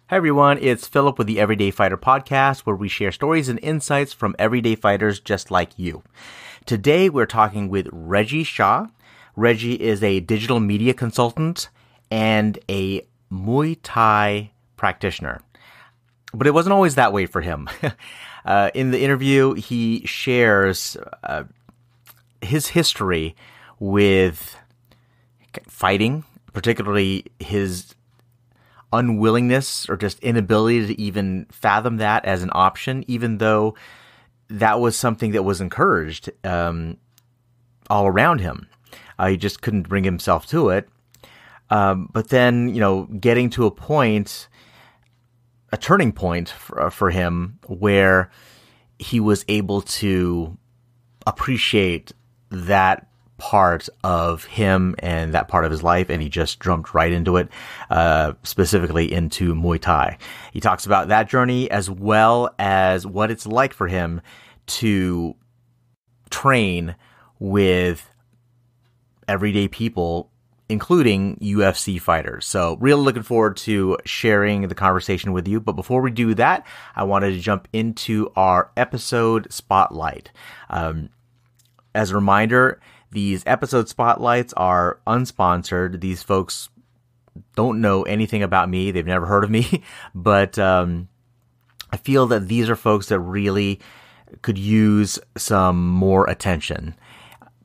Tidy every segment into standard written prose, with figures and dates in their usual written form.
Hi everyone, it's Philip with the Everyday Fighter podcast, where we share stories and insights from everyday fighters just like you. Today we're talking with Reggie Shah. Reggie is a digital media consultant and a Muay Thai practitioner. But it wasn't always that way for him. In the interview, he shares his history with fighting, particularly his unwillingness or just inability to even fathom that as an option, even though that was something that was encouraged all around him. He just couldn't bring himself to it. But then, getting to a turning point for him where he was able to appreciate that part of him and that part of his life, and he just jumped right into it, specifically into Muay Thai. He talks about that journey as well as what it's like for him to train with everyday people, including UFC fighters. So really looking forward to sharing the conversation with you. But before we do that, I wanted to jump into our episode spotlight. As a reminder, these episode spotlights are unsponsored. These folks don't know anything about me. They've never heard of me. But I feel that these are folks that really could use some more attention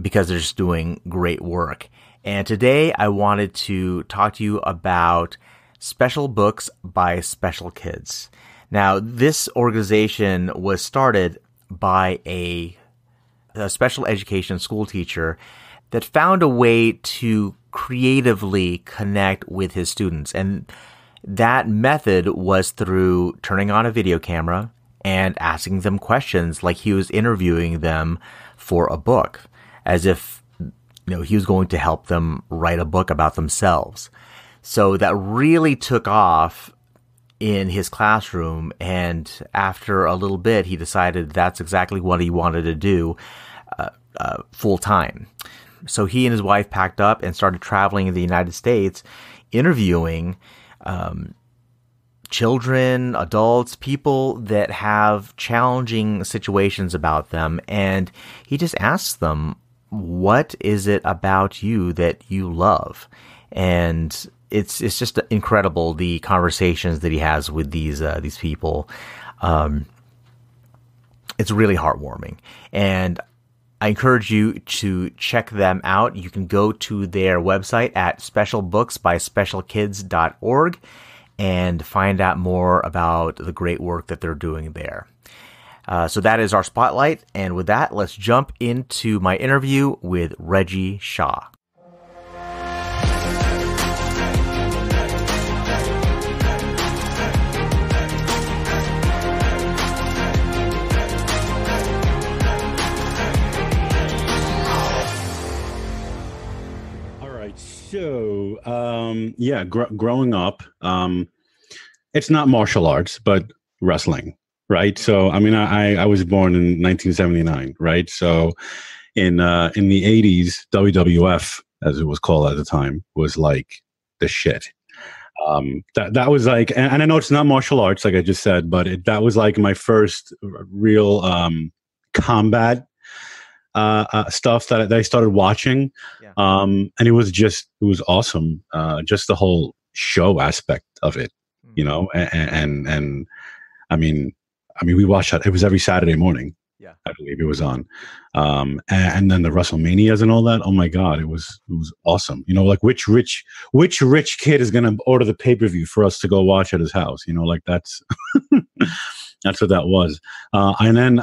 because they're just doing great work. And today I wanted to talk to you about Special Books by Special Kids. Now, this organization was started by a special education school teacher that found a way to creatively connect with his students. And that method was through turning on a video camera and asking them questions like he was interviewing them for a book, as if he was going to help them write a book about themselves. So that really took off in his classroom, and after a little bit, he decided that's exactly what he wanted to do full time. So he and his wife packed up and started traveling in the United States, interviewing children, adults, people that have challenging situations about them, and he just asks them, what is it about you that you love? And it's just incredible, the conversations that he has with these people. It's really heartwarming, and I encourage you to check them out. You can go to their website at specialbooksbyspecialkids.org and find out more about the great work that they're doing there. So that is our spotlight, and with that, let's jump into my interview with Reggie Shah. So, growing up, it's not martial arts, but wrestling, right? So, I was born in 1979, right? So, in the 80s, WWF, as it was called at the time, was like the shit. That was like, and I know it's not martial arts, like I just said, but that was like my first real combat stuff that I started watching. Yeah. And it was awesome. Just the whole show aspect of it, and we watched that. It was every Saturday morning. Yeah. I believe it was on. And then the WrestleManias and all that. Oh my God, it was awesome. Like which rich kid is going to order the pay-per-view for us to go watch at his house? Like that's, that's what that was. And then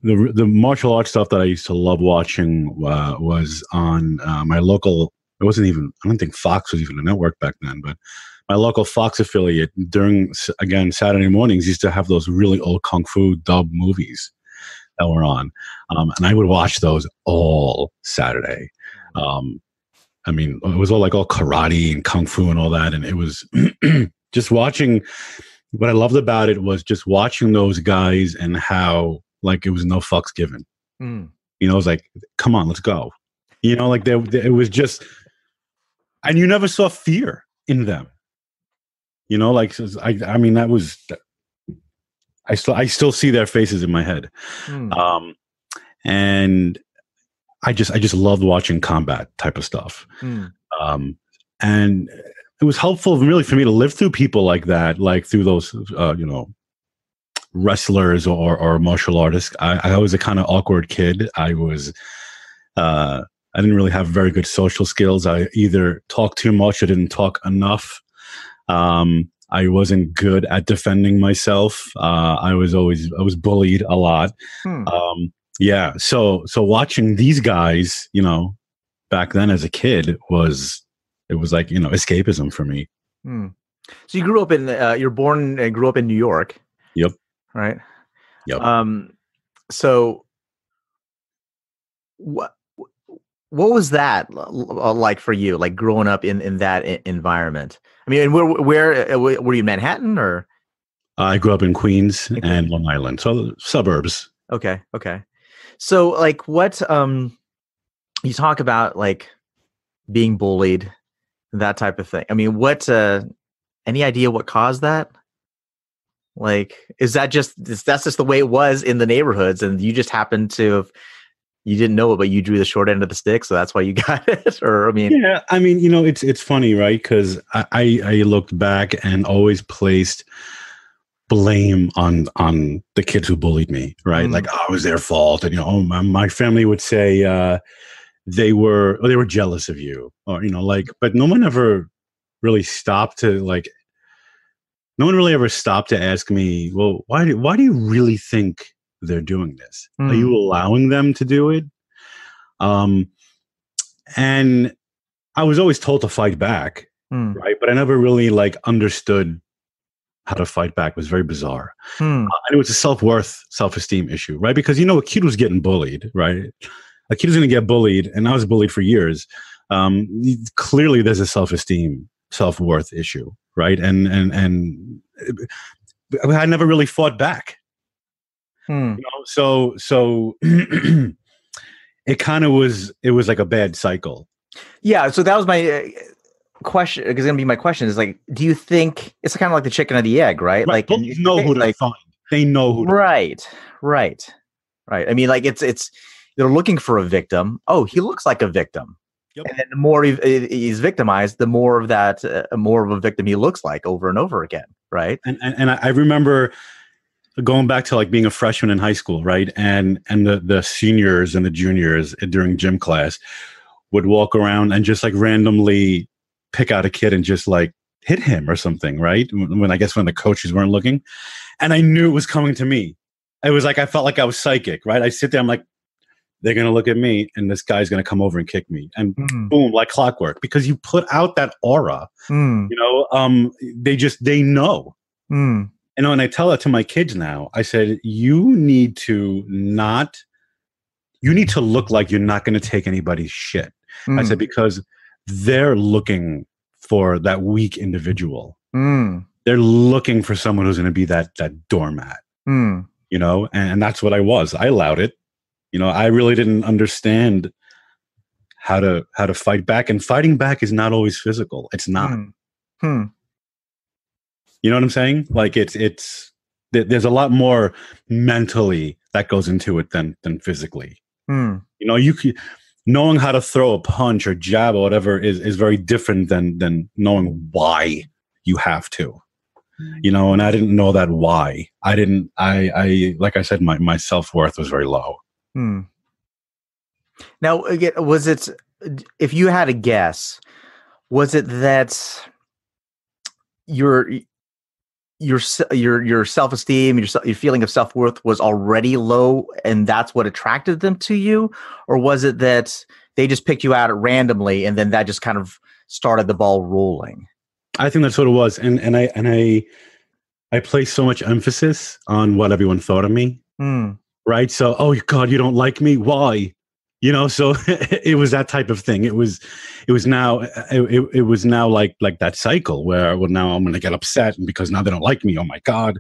the martial arts stuff that I used to love watching was on my local. It wasn't even. I don't think Fox was even a network back then, but my local Fox affiliate during Saturday mornings used to have those really old kung fu dub movies that were on, and I would watch those all Saturday. It was all karate and kung fu and all that, and it was just watching. What I loved about it was just watching those guys and how. Like it was no fucks given. It was like, come on, let's go. It was just, and you never saw fear in them. You know, like I mean, that was I still see their faces in my head, Mm. and I just loved watching combat type of stuff, Mm. and it was helpful really for me to live through people like that, like through those you know, wrestlers or martial artists. I was a kind of awkward kid. I didn't really have very good social skills. I either talked too much or didn't talk enough. I wasn't good at defending myself. I was bullied a lot. Hmm. Yeah. So watching these guys, you know, back then as a kid it was like, you know, escapism for me. Hmm. So you grew up in you're born and grew up in New York, Yep. right? Yep. So what what was that like for you, like growing up in that environment? I mean, and where were you in Manhattan or I grew up in Queens in and Queens? Long Island, so suburbs. Okay, okay. So like what you talk about like being bullied, that type of thing. I mean, what any idea what caused that? Like, is that that's just the way it was in the neighborhoods, and you just happened to have, you didn't know it, but you drew the short end of the stick, so that's why you got it? Or I mean, Yeah, I mean, you know, it's funny, right? Because I looked back and always placed blame on the kids who bullied me, right? Like, mm, oh, it was their fault, and you know, oh, my family would say they were jealous of you, or you know, like, but no one ever really stopped to like, no one really ever stopped to ask me, well, why do you really think they're doing this? Are mm, you allowing them to do it? Um, and I was always told to fight back, mm, right? But I never really like understood how to fight back. It was very bizarre. mm, And it was a self-worth, self-esteem issue, right? Because you know a kid was getting bullied, right? A kid was going to get bullied, and I was bullied for years. Clearly, there's a self-esteem, self-worth issue, right? And I never really fought back, mm. you know. So it kind of was. It was like a bad cycle. Yeah. So that was my question. It's gonna be my question is like, do you think it's kind of like the chicken or the egg, right? Right? Like, Bullies know who to like, find. They know who to. right, right, right. I mean, like, it's they're looking for a victim. Oh, he looks like a victim. Yep. And then the more he's victimized, the more of that, more of a victim he looks like over and over again, right? And I remember going back to like being a freshman in high school, right? And the seniors and the juniors during gym class would walk around and just like randomly pick out a kid and just like hit him or something, right? When I guess when the coaches weren't looking, and I knew it was coming to me. It was like I felt like I was psychic, right? I sit there, I'm like, they're gonna look at me, and this guy's gonna come over and kick me, and Mm, boom, like clockwork, because you put out that aura, mm, you know. They know. mm, You know, and I tell that to my kids now. I said, you need to look like you're not going to take anybody's shit. I mm, said, because they're looking for that weak individual. mm, They're looking for someone who's going to be that doormat, mm, you know, and that's what I was. I allowed it. You know, I really didn't understand how to fight back, and fighting back is not always physical. It's not. mm, mm, You know what I'm saying? Like there's a lot more mentally that goes into it than physically. mm, You know, knowing how to throw a punch or jab or whatever is very different than knowing why you have to. You know, and I didn't know that why. I like I said, my self-worth was very low. mm. Now, again, was it, if you had a guess, was it that your your self-esteem, your feeling of self-worth was already low, and that's what attracted them to you? Or was it that they just picked you out randomly, and then that just kind of started the ball rolling? I think that's what it was. And I placed so much emphasis on what everyone thought of me. Mm, Right. So, oh God, you don't like me. Why? You know, so it was that type of thing. It was now like that cycle where, well, now I'm going to get upset, and because now they don't like me. Oh my God.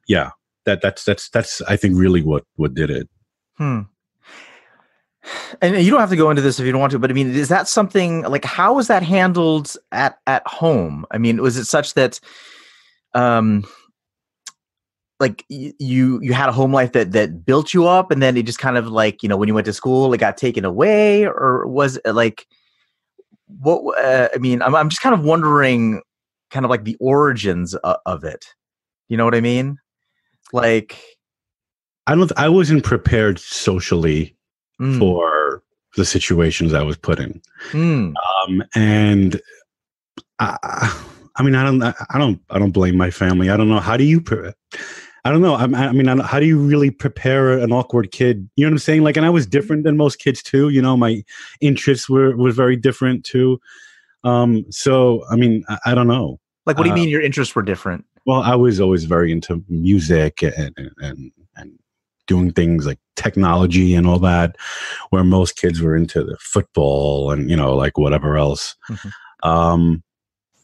Yeah, that's I think really what did it. hmm. And you don't have to go into this if you don't want to, but I mean, is that something like, how is that handled at home? I mean, was it such that, um, like you had a home life that built you up, and then it just kind of like, when you went to school, it got taken away, or was it like, what? I mean, I'm just kind of wondering, kind of like the origins of it. You know what I mean? Like, I wasn't prepared socially mm, for the situations I was put in. mm, And I mean, I don't blame my family. I don't know. How do you, I don't know. How do you really prepare an awkward kid? You know what I'm saying? Like, and I was different than most kids too. My interests were very different too. So, I mean, I don't know. like, what do you mean your interests were different? Well, I was always very into music and doing things like technology and all that, where most kids were into the football and, like whatever else. Mm-hmm.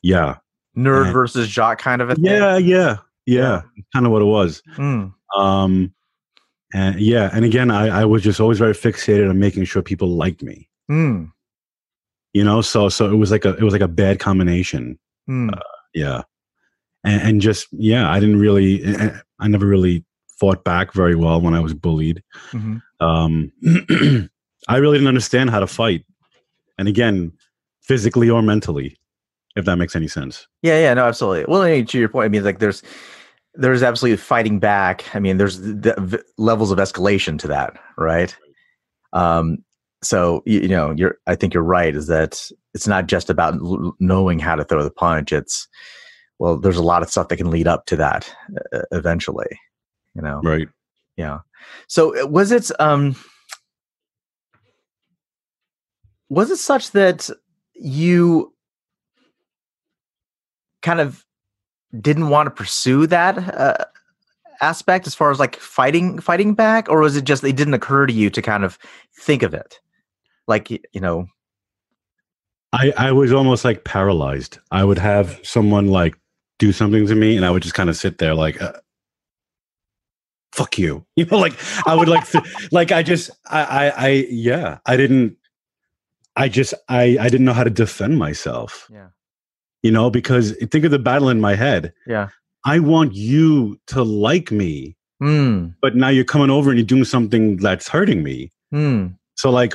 Yeah. Nerd versus jock kind of a thing. Yeah. Kind of what it was. Mm. And again, I was just always very fixated on making sure people liked me. Mm. So it was like a bad combination. Mm. Yeah. And just, I never really fought back very well when I was bullied. Mm-hmm. I really didn't understand how to fight. And again, physically or mentally, if that makes any sense. Yeah, no, absolutely. Well, I mean, to your point, I mean, like there's absolutely fighting back. I mean, there's the levels of escalation to that, right? So I think you're right. Is that it's not just about knowing how to throw the punch. There's a lot of stuff that can lead up to that eventually. Right. Yeah. So was it such that you kind of didn't want to pursue that aspect as far as like fighting back, or was it just it didn't occur to you to kind of think of it? Like, I was almost like paralyzed. I would have someone like do something to me, and I would just kind of sit there like, fuck you. Like I would like, I didn't know how to defend myself. Yeah. Because think of the battle in my head. Yeah. I want you to like me, but now you're coming over and you're doing something that's hurting me. So like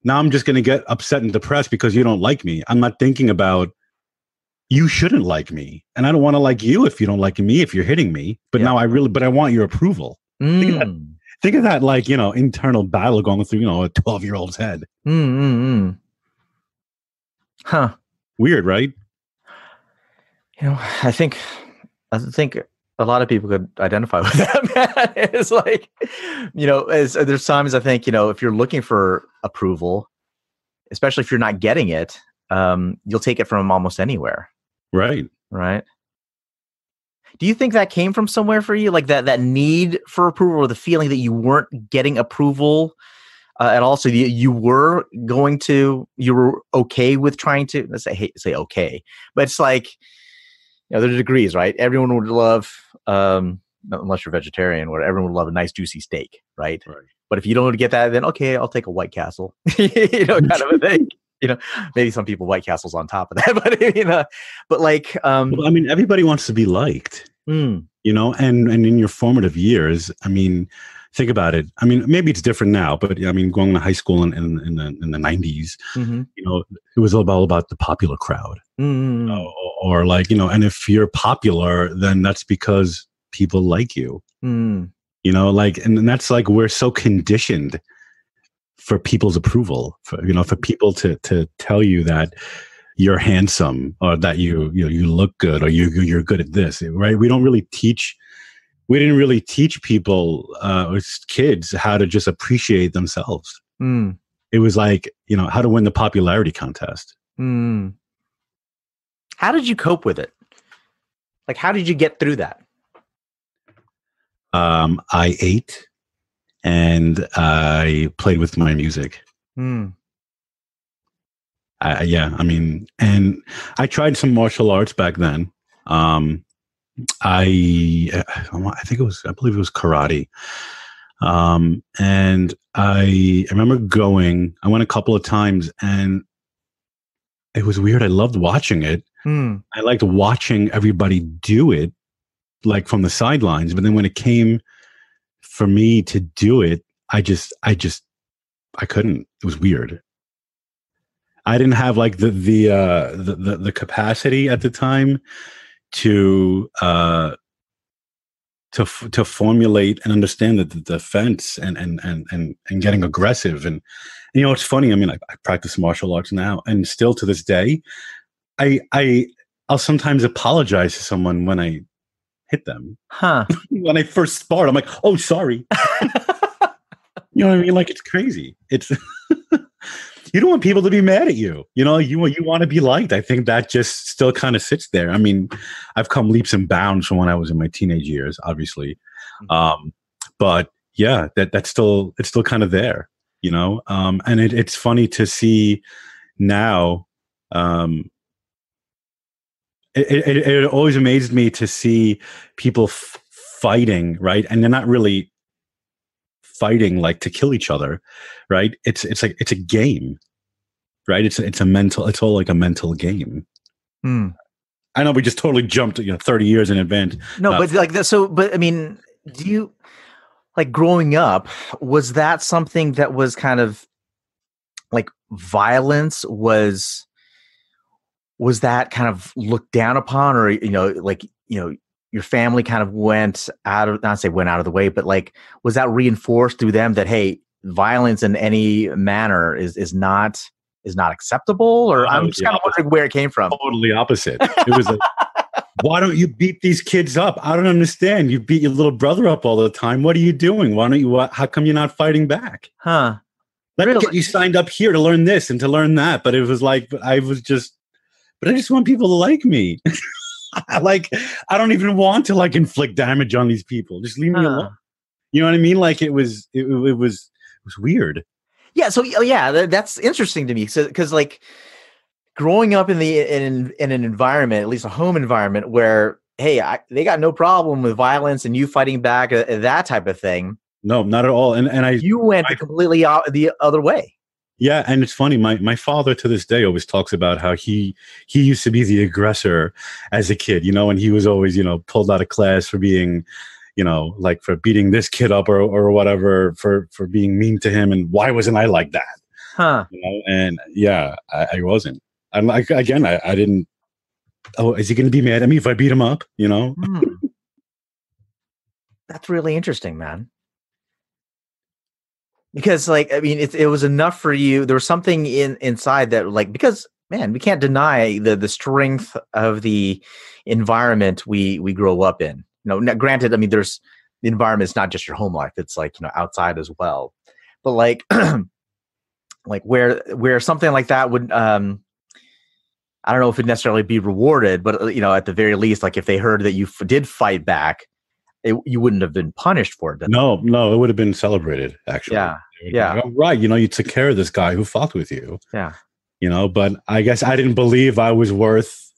now I'm just going to get upset and depressed because you don't like me. I'm not thinking about you shouldn't like me, and I don't want to like you if you don't like me, if you're hitting me. But now I want your approval. Think of that, like, internal battle going through, a 12-year-old's head. Huh. Weird, right? I think a lot of people could identify with that, man. It's like, there's times I think, if you're looking for approval, especially if you're not getting it, you'll take it from almost anywhere. Right. Do you think that came from somewhere for you? Like that need for approval, or the feeling that you weren't getting approval at all? So you were okay with trying to, let's say okay, but it's like, there are degrees, right? Everyone would love, unless you're vegetarian, where everyone would love a nice juicy steak, right? But if you don't get that, then okay, I'll take a White Castle, kind of a thing. Maybe some people White Castles on top of that, but like, well, I mean, everybody wants to be liked, and in your formative years, I mean, think about it. I mean, maybe it's different now, but I mean, going to high school in the 90s, it was all about the popular crowd, or like, and if you're popular, then that's because people like you, like, and that's like, we're so conditioned for people's approval, for people to tell you that you're handsome, or that you look good, or you're good at this, right? We didn't really teach people, kids, how to just appreciate themselves. It was like, how to win the popularity contest. How did you cope with it? Like, how did you get through that? I ate. And I played with my music. I mean, and I tried some martial arts back then. I believe it was karate. And I remember I went a couple of times, and it was weird. I loved watching it. I liked watching everybody do it, like from the sidelines. But then when it came for me to do it, I couldn't. It was weird. I didn't have like the capacity at the time to formulate and understand the defense and getting aggressive. And you know, it's funny. I mean, I practice martial arts now, and still to this day, I'll sometimes apologize to someone when I hit them. When I first start, I'm like, oh, sorry. You know what I mean? Like, it's crazy. It's you don't want people to be mad at you. You know, you want to be liked. I think that just still kind of sits there. I mean, I've come leaps and bounds from when I was in my teenage years, obviously. But yeah, it's still kind of there, you know? And it's funny to see now. It always amazed me to see people fighting, right? And they're not really fighting like to kill each other, right? It's like it's a game, right? It's all like a mental game. I know we just totally jumped 30 years in advance. No, but like that. So, but I mean, do you like growing up? Was that something that was kind of like violence? Was that kind of looked down upon, or your family kind of went out of the way, but like, was that reinforced through them that, hey, violence in any manner is not acceptable? Or I'm just kind of wondering where it came from. Totally opposite. It was like, why don't you beat these kids up? I don't understand. You beat your little brother up all the time. What are you doing? Why don't you, how come you're not fighting back? Let's get you signed up here to learn this and to learn that. But it was like, I just want people to like me. Like, I don't even want to like inflict damage on these people. Just leave me alone. You know what I mean? Like it was weird. Yeah. So that's interesting to me. So, because like growing up in an environment, at least a home environment, where hey, they got no problem with violence and you fighting back, that type of thing. No, not at all. And you went completely out the other way. Yeah, and it's funny. My father to this day always talks about how he used to be the aggressor as a kid, and he was always, pulled out of class for being, like for beating this kid up or whatever, for being mean to him. And why wasn't I like that? And yeah, I wasn't. I'm like, again, I didn't. Oh, is he going to be mad at me if I beat him up? That's really interesting, man. Because like, I mean, it was enough for you. There was something inside that like, because man, we can't deny the strength of the environment we grow up in. Now, granted, I mean, the environment is not just your home life. It's like, outside as well. But like, like where something like that would, I don't know if it'd necessarily be rewarded, but at the very least, like if they heard that you did fight back, you wouldn't have been punished for it. No, it would have been celebrated, actually. Yeah. Like, right. You took care of this guy who fought with you. Yeah. But I guess I didn't believe I was worth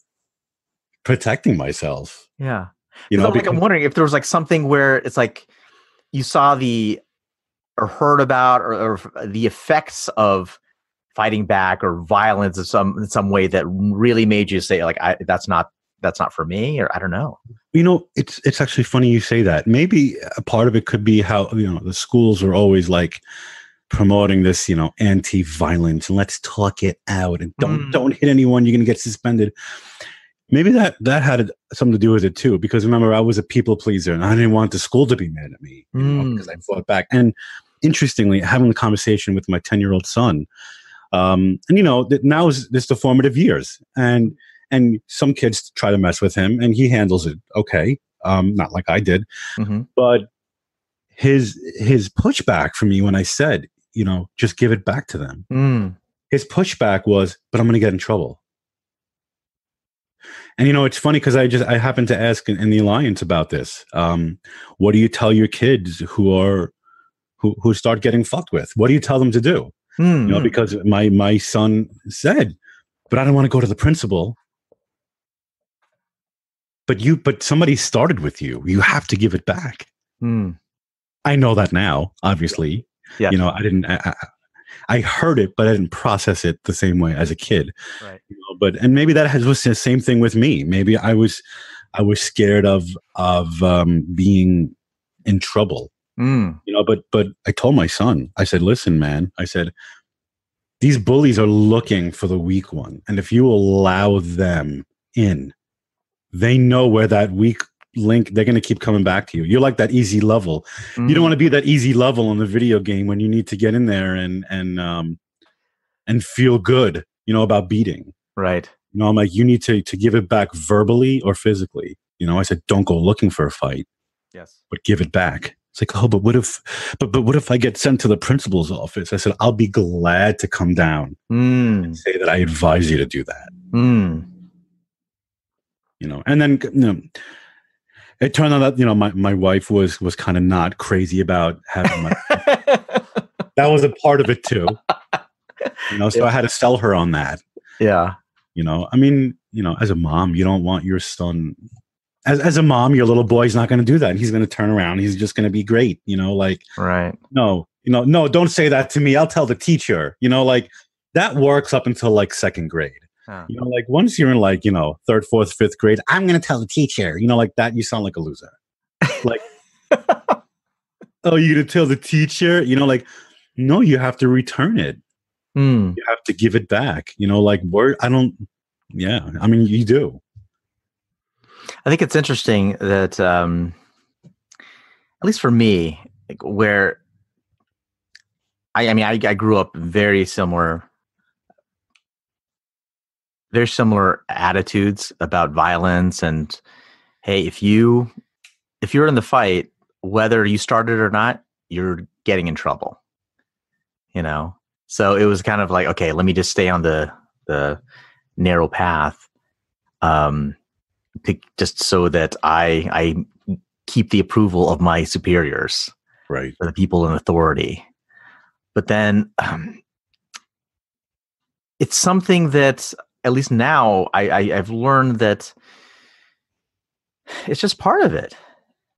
protecting myself. Yeah. I'm wondering if there was like something where it's like you saw or heard about or the effects of fighting back or violence in some way that really made you say like, that's not for me, or I don't know. It's actually funny you say that. Maybe a part of it could be how, the schools are always like promoting this, anti-violence and let's talk it out and don't hit anyone. You're going to get suspended. Maybe that had something to do with it too, because remember, I was a people pleaser and I didn't want the school to be mad at me because I fought back. And interestingly, having the conversation with my 10-year-old son, and now is this the formative years, and some kids try to mess with him and he handles it okay. Not like I did. But his pushback for me when I said, just give it back to them. His pushback was, but I'm going to get in trouble. And, it's funny because I happened to ask in the Alliance about this. What do you tell your kids who start getting fucked with? What do you tell them to do? Because my son said, but I don't want to go to the principal. But somebody started with you. You have to give it back. I know that now, obviously. Yeah. You know, I heard it, but I didn't process it the same way as a kid. Right. You know, and maybe was the same thing with me. Maybe I was scared of being in trouble. Mm. You know, but I told my son, I said, listen, man, I said, these bullies are looking for the weak one. And if you allow them in, they know where that weak link, they're going to keep coming back to you. You're like that easy level. You don't want to be that easy level in the video game when you need to get in there and feel good, you know, about beating. Right. You know, I'm like, you need to give it back verbally or physically. You know, I said, don't go looking for a fight. Yes. But give it back. It's like, oh, but what if I get sent to the principal's office? I said, I'll be glad to come down and say that I advise you to do that. You know, and then, you know, it turned out that, you know, my wife was kind of not crazy about having my, that was a part of it too. You know, so I had to sell her on that. Yeah. You know, I mean, you know, as a mom, you don't want your son, as a mom, your little boy's not going to do that. He's going to turn around. He's just going to be great. You know, like, right. No, don't say that to me. I'll tell the teacher, you know, like that works up until like second grade. Huh. You know, like once you're in like, you know, third, fourth, fifth grade, I'm going to tell the teacher, you know, like that, you sound like a loser. Like, oh, you're going to tell the teacher, you know, like, no, you have to return it. You have to give it back, you know, like I mean, you do. I think it's interesting that, at least for me, like where I grew up very similar attitudes about violence. And hey, if you're in the fight, whether you started or not, you're getting in trouble, you know? So it was kind of like, okay, let me just stay on the narrow path, just so that I keep the approval of my superiors, right? Or the people in authority. But then it's something that, at least now, I've learned that it's just part of it.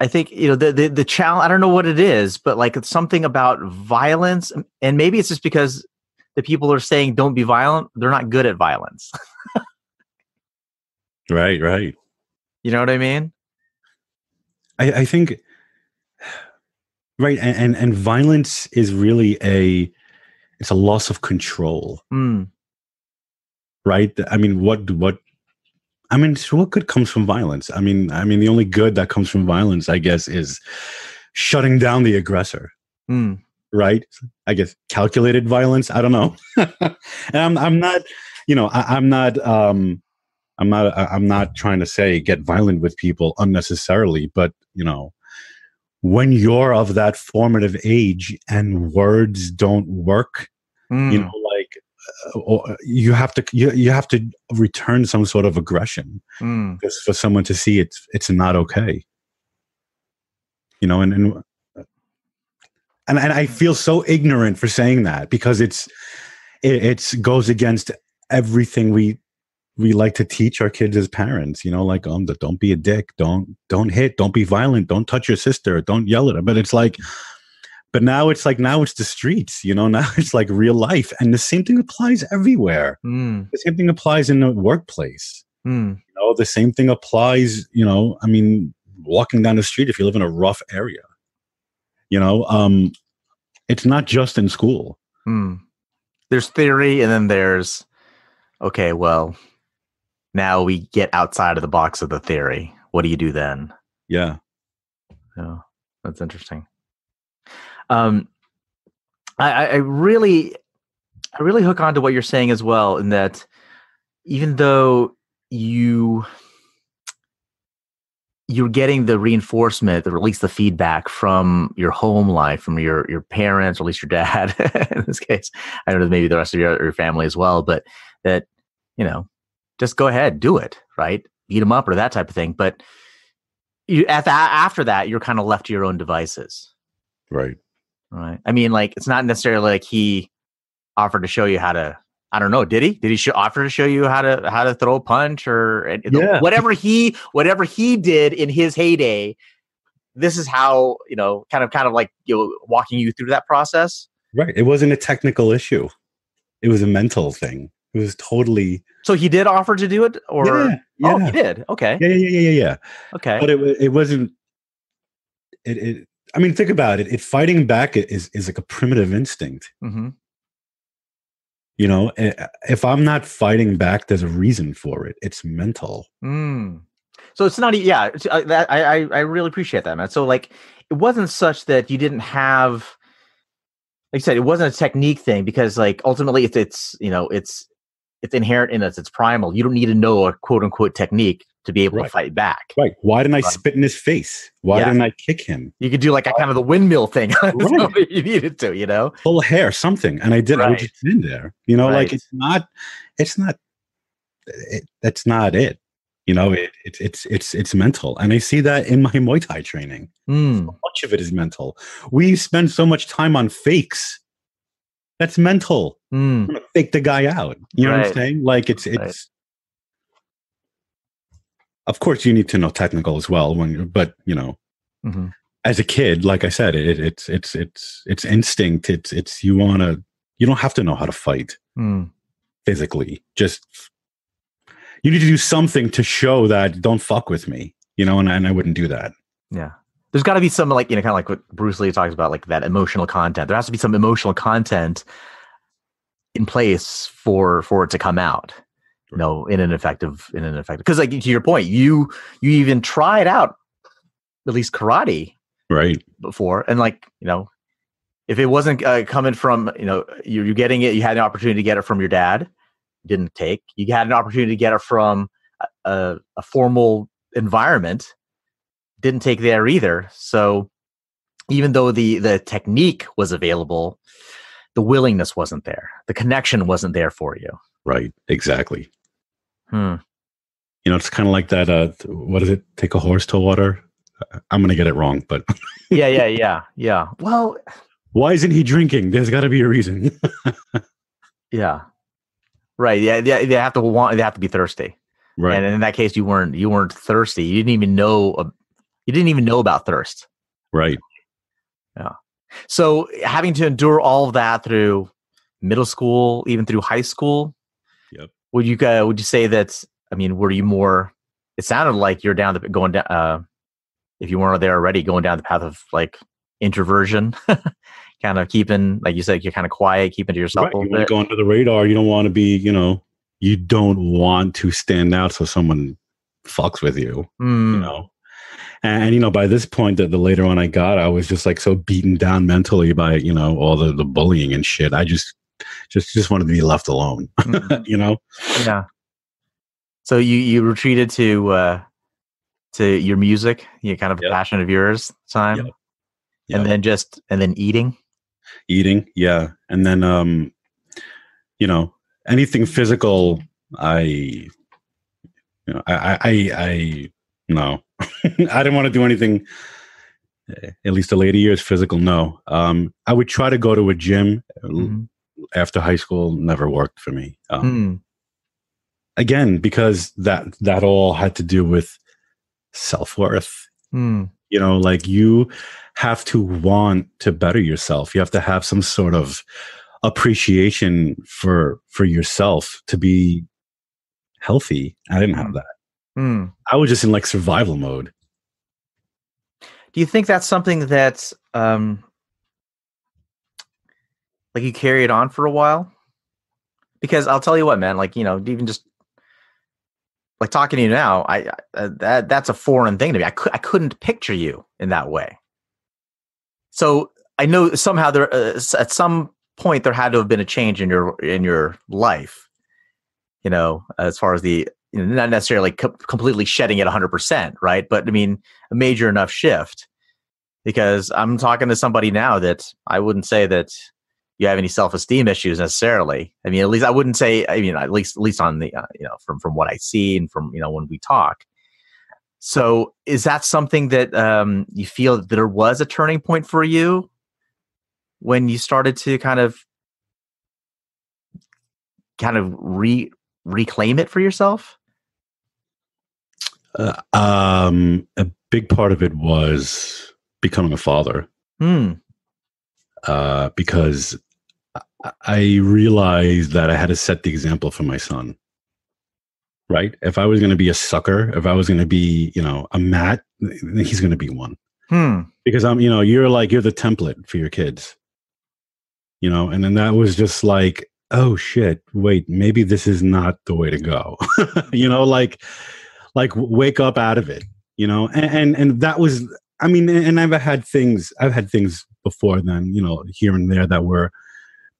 I think, you know, the challenge, I don't know what it is, but like it's something about violence, and maybe it's just because the people are saying don't be violent, they're not good at violence. Right. You know what I mean? I think, right, and violence is really it's a loss of control. Right? I mean, what good comes from violence? I mean, the only good that comes from violence, I guess, is shutting down the aggressor. Right? I guess calculated violence. I don't know. And I'm not, you know, I'm not trying to say get violent with people unnecessarily, but you know, when you're of that formative age and words don't work, you know, like you have to return some sort of aggression just for someone to see it's not okay. You know, and I feel so ignorant for saying that, because it goes against everything we like to teach our kids as parents, you know, like, don't be a dick, don't hit, don't be violent, don't touch your sister, don't yell at her. But it's like, now it's the streets, you know, now it's like real life. And the same thing applies everywhere. The same thing applies in the workplace. You know, the same thing applies, you know, I mean, walking down the street, if you live in a rough area, you know, it's not just in school. There's theory, and then there's, okay, well, now we get outside of the box of the theory. What do you do then? Yeah. Yeah, that's interesting. I really hook on to what you're saying as well, in that even though you're getting the reinforcement, or at least the feedback from your home life, from your parents, or at least your dad in this case. I don't know, maybe the rest of your family as well, but that, you know, just go ahead, do it, right? Beat them up or that type of thing. But after that, you're kind of left to your own devices. Right. I mean, like, it's not necessarily like he offered to show you how to, I don't know, did he? Did he offer to show you how to throw a punch, or whatever he did in his heyday? this is how, kind of like, walking you through that process. Right. It wasn't a technical issue. It was a mental thing. It was totally. So he did offer to do it, or yeah. Oh, he did. Okay. Yeah. Okay. But it wasn't. I mean, think about it. Fighting back is like a primitive instinct. Mm-hmm. If I'm not fighting back, there's a reason for it. It's mental. So it's not. Yeah. I really appreciate that, man. So like, it wasn't such that you didn't have. Like you said, it wasn't a technique thing, because like ultimately it's inherent in us. It's primal. You don't need to know a quote unquote technique to be able to fight back. Right. Why didn't I spit in his face? Why didn't I kick him? You could do like a kind of the windmill thing. If you needed to, pull hair, something. And I did. I would just sit in there, like that's not it. It's mental. And I see that in my Muay Thai training. So much of it is mental. We spend so much time on fakes. That's mental. I'm gonna fake the guy out. You know what I'm saying? Like it's of course you need to know technical as well but as a kid, like I said, it's instinct. It's you don't have to know how to fight physically. Just you need to do something to show that don't fuck with me, and I wouldn't do that. Yeah. There's got to be some like, kind of like what Bruce Lee talks about, like that emotional content. There has to be some emotional content in place for it to come out, in an effective, because like to your point, you even tried out at least karate before. And like, if it wasn't coming from, you're getting it, you had an opportunity to get it from your dad, didn't take, you had an opportunity to get it from a formal environment, didn't take there either. So even though the technique was available, the willingness wasn't there. The connection wasn't there for you. Right. Exactly. It's kind of like that. What is it? Take a horse to water. I'm going to get it wrong, but yeah. Well, why isn't he drinking? There's got to be a reason. Yeah. Right. Yeah. They have to be thirsty. Right. And in that case, you weren't thirsty. You didn't even know about thirst. Right. Yeah. So having to endure all of that through middle school, even through high school. Yep. Would you say that? I mean, were you more? It sounded like you're going down. If you weren't there already, going down the path of like introversion, kind of keeping, like you said, you're kind of quiet, keeping to yourself a little bit. You want to go under the radar. You don't want to be, you don't want to stand out so someone fucks with you, And by this point, that the later on I got, I was just like so beaten down mentally by all the bullying and shit. I just wanted to be left alone, Yeah. So you retreated to your music, kind of a passion of yours, time, and then eating, yeah, and then anything physical, I no. I didn't want to do anything, at least the later years, physical. No. I would try to go to a gym after high school. Never worked for me. Again, because that all had to do with self-worth. Like you have to want to better yourself. You have to have some sort of appreciation for yourself to be healthy. I didn't have that. I was just in like survival mode. Do you think that's something that's like you carried on for a while? Because I'll tell you what, man, like, even just like talking to you now, that's a foreign thing to me. I couldn't picture you in that way. So I know somehow there at some point there had to have been a change in your life, as far as the not necessarily completely shedding it 100%, right? But I mean, a major enough shift, because I'm talking to somebody now that I wouldn't say that you have any self-esteem issues necessarily. I mean, at least I wouldn't say, at least on the, from what I see and from, when we talk. So is that something that you feel that there was a turning point for you when you started to kind of reclaim it for yourself? A big part of it was becoming a father. Because I realized that I had to set the example for my son. Right? If I was going to be a sucker, if I was going to be, a mat, he's going to be one. Because you're the template for your kids. And then that was just like, oh shit, wait, maybe this is not the way to go. Like wake up out of it, and that was, and I've had things before then, here and there that were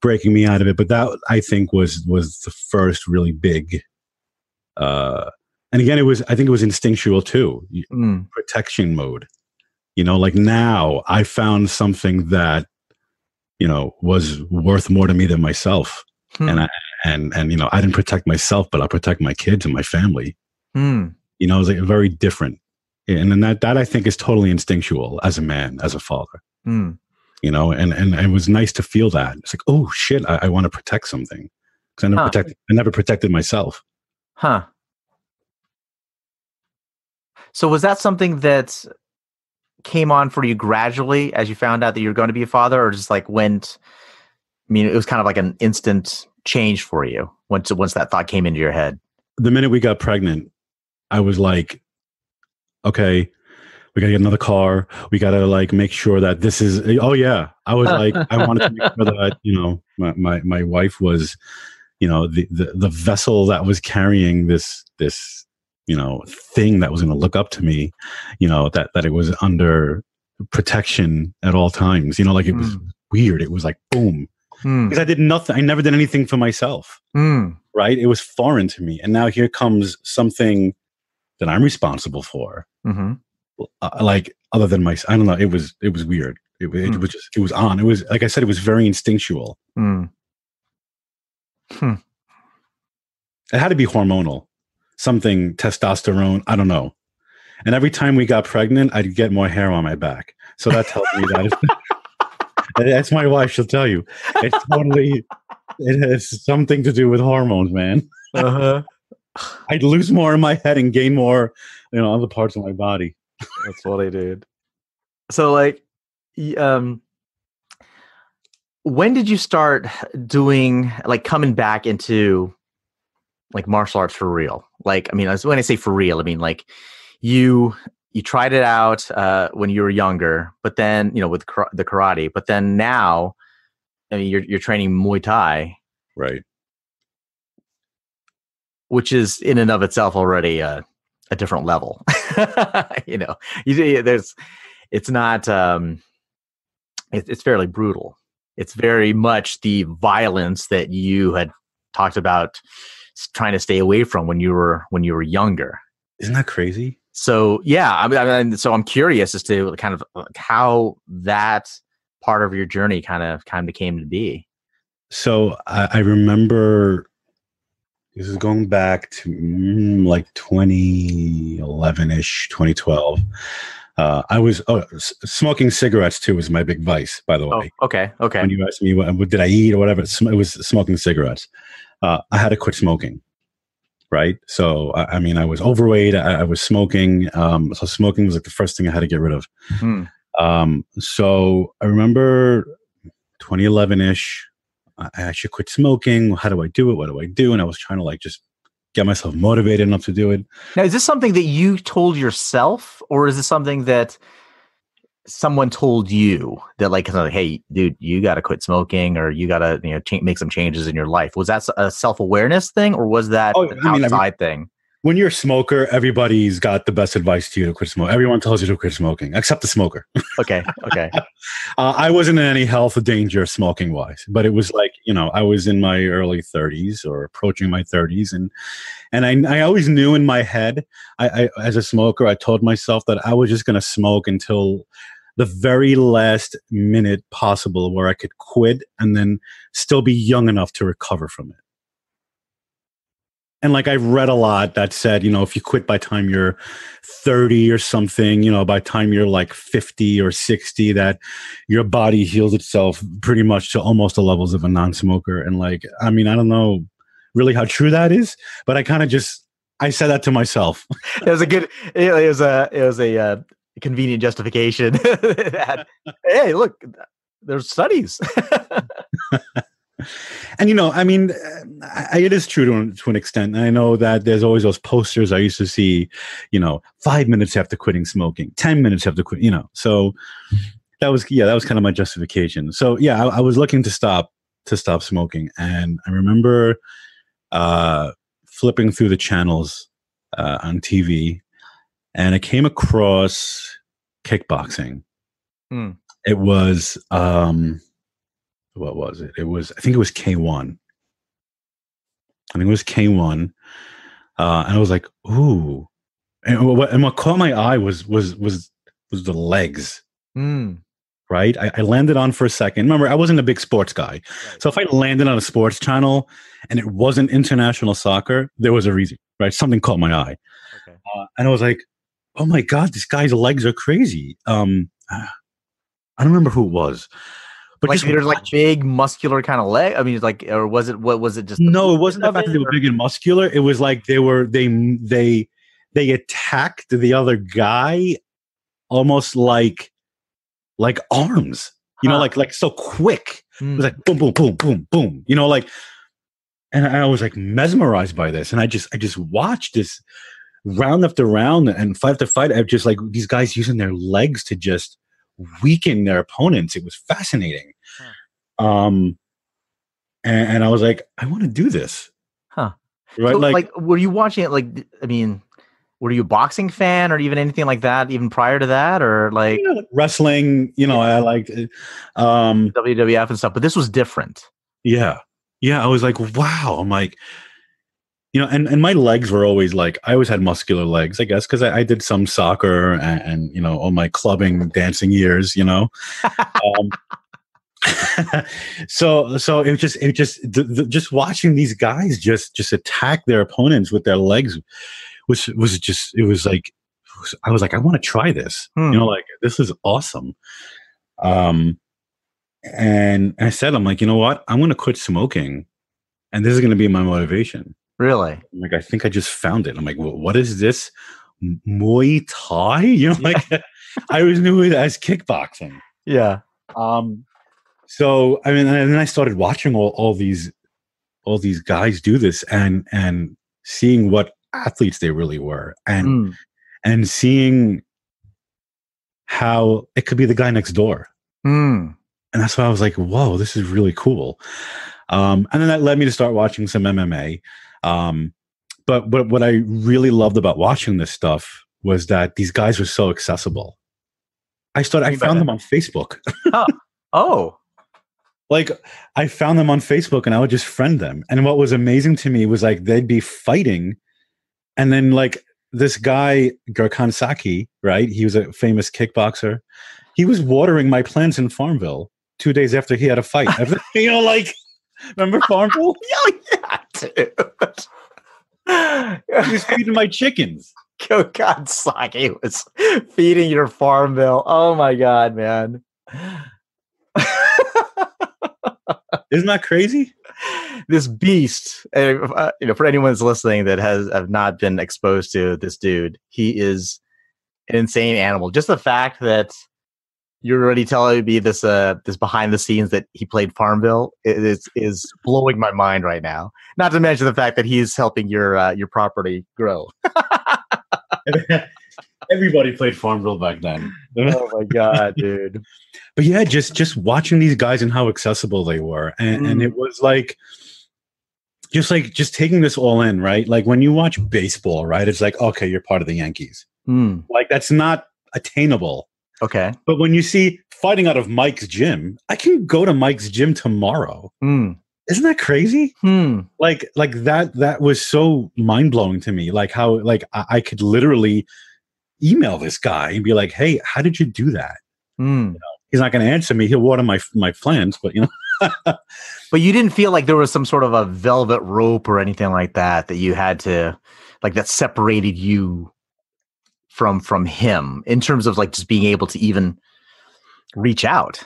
breaking me out of it. But that I think was the first really big, and again, I think it was instinctual too, protection mode, like now I found something that, was worth more to me than myself. And I didn't protect myself, but I protect my kids and my family. It was like very different. And then that I think is totally instinctual as a man, as a father, and it was nice to feel that. It's like, oh shit, I want to protect something because I never protected myself. So was that something that came on for you gradually as you found out that you were going to be a father, or just like it was kind of like an instant change for you once that thought came into your head? The minute we got pregnant, I was like, okay, we got to get another car. We got to like make sure that this is, oh yeah. I was like, I wanted to make sure that, my wife was, the vessel that was carrying this, thing that was going to look up to me, that it was under protection at all times, it was weird. It was like, boom. Because I did nothing. I never did anything for myself. Right. It was foreign to me. And now here comes something that I'm responsible for. Like other than I don't know. It was weird. It was on. It was, like I said, it was very instinctual. It had to be hormonal. Something, testosterone, I don't know. And every time we got pregnant, I'd get more hair on my back. So that tells me that that's my wife. She'll tell you. It has something to do with hormones, man. I'd lose more in my head and gain more, other parts of my body. That's what I did. So like, when did you start doing, like, coming back into like martial arts for real? Like, when I say for real, I mean like you tried it out when you were younger, but then with the karate, but then now, you're training Muay Thai, right? Which is in and of itself already a different level. It's not. It's fairly brutal. It's very much the violence that you had talked about trying to stay away from when you were younger. Isn't that crazy? So yeah, so I'm curious as to kind of how that part of your journey kind of came to be. So I remember this is going back to like 2011-ish, 2012. I was smoking cigarettes too was my big vice, by the way. Oh, okay. When you asked me what did I eat or whatever, it was smoking cigarettes. I had to quit smoking, right? So, I was overweight. I was smoking. So smoking was like the first thing I had to get rid of. So I remember 2011-ish, I should quit smoking. How do I do it? What do I do? And I was trying to like just get myself motivated enough to do it. Now, is this something that you told yourself, or is this something that someone told you that like, hey, dude, you got to quit smoking, or you got to, make some changes in your life? Was that a self-awareness thing, or was that an outside thing? When you're a smoker, everybody's got the best advice to you to quit smoking. Everyone tells you to quit smoking, except the smoker. Okay. I wasn't in any health danger smoking wise, but it was like, I was in my early 30s or approaching my 30s. And I always knew in my head, I as a smoker, I told myself that I was just going to smoke until the very last minute possible where I could quit and then still be young enough to recover from it. And like I've read a lot that said, if you quit by time you're 30 or something, by time you're like 50 or 60, that your body heals itself pretty much to almost the levels of a non-smoker. And like, I don't know really how true that is, but I kind of I said that to myself. It was a convenient justification that, hey, look, there's studies. And I mean, it is true to an extent. I know that there's always those posters I used to see, 5 minutes after quitting smoking, 10 minutes after quit, So that was kind of my justification. So yeah, I was looking to stop smoking, and I remember flipping through the channels on TV, and I came across kickboxing. It was what was it? I think it was K1. I think it was K1. And I was like, ooh. And what caught my eye was the legs. Right? I landed on for a second. Remember, I wasn't a big sports guy. Right. So if I landed on a sports channel and it wasn't international soccer, there was a reason, right? Something caught my eye. Okay. And I was like, oh my God, this guy's legs are crazy. I don't remember who it was. But like there's like big muscular kind of leg. I mean, it's like, or was it? What was it? Just no, it wasn't the fact that they were big and muscular. It was like they attacked the other guy almost like arms. Like so quick. It was like boom, boom, boom, boom, boom. And I was like mesmerized by this, and I just watched this round after round and fight after fight. I just like these guys using their legs to just weaken their opponents. It was fascinating. And I was like, I want to do this. Right? So, like, were you watching it? Like, I mean, were you a boxing fan or even anything like that, even prior to that, or like wrestling? I liked WWF and stuff, but this was different. Yeah. I was like, wow. I'm like, and my legs were always like, I always had muscular legs, I guess, because I did some soccer and all my clubbing, dancing years, so it just watching these guys just attack their opponents with their legs was like, I was like, I want to try this, like this is awesome. And I said, I'm like, you know what? I'm going to quit smoking, and this is going to be my motivation. Really? I'm like, I think I just found it. I'm like, well, what is this? Muay Thai? Like I always knew it as kickboxing. Yeah. So I mean, and then I started watching all these guys do this, and seeing what athletes they really were, and seeing how it could be the guy next door. And that's why I was like, whoa, this is really cool. And then that led me to start watching some MMA. But what I really loved about watching this stuff was that these guys were so accessible. I found them on Facebook. Oh. Like I found them on Facebook and I would just friend them. And what was amazing to me was like, they'd be fighting. And then like this guy, Gurkhan Saki, right? He was a famous kickboxer. He was watering my plants in Farmville 2 days after he had a fight. Like, remember Farmville? Yeah, dude. He was feeding my chickens. Oh, God, Saki was feeding your Farmville. Oh, my God, man. Isn't that crazy? This beast, for anyone that's listening that have not been exposed to this dude, he is an insane animal. Just the fact that you're already telling me this behind the scenes that he played Farmville is blowing my mind right now. Not to mention the fact that he's helping your property grow. Everybody played Farmville back then. Oh my God, dude. But yeah, just watching these guys and how accessible they were. And it was like just taking this all in, right? Like when you watch baseball, right? It's like, okay, you're part of the Yankees. Like that's not attainable. Okay. But when you see fighting out of Mike's gym, I can go to Mike's gym tomorrow. Isn't that crazy? Like that was so mind blowing to me. Like how like I could literally email this guy and be like, "Hey, how did you do that?" He's not going to answer me. He'll water my plants, but But you didn't feel like there was some sort of a velvet rope or anything like that you had to like that separated you from him in terms of like just being able to even reach out.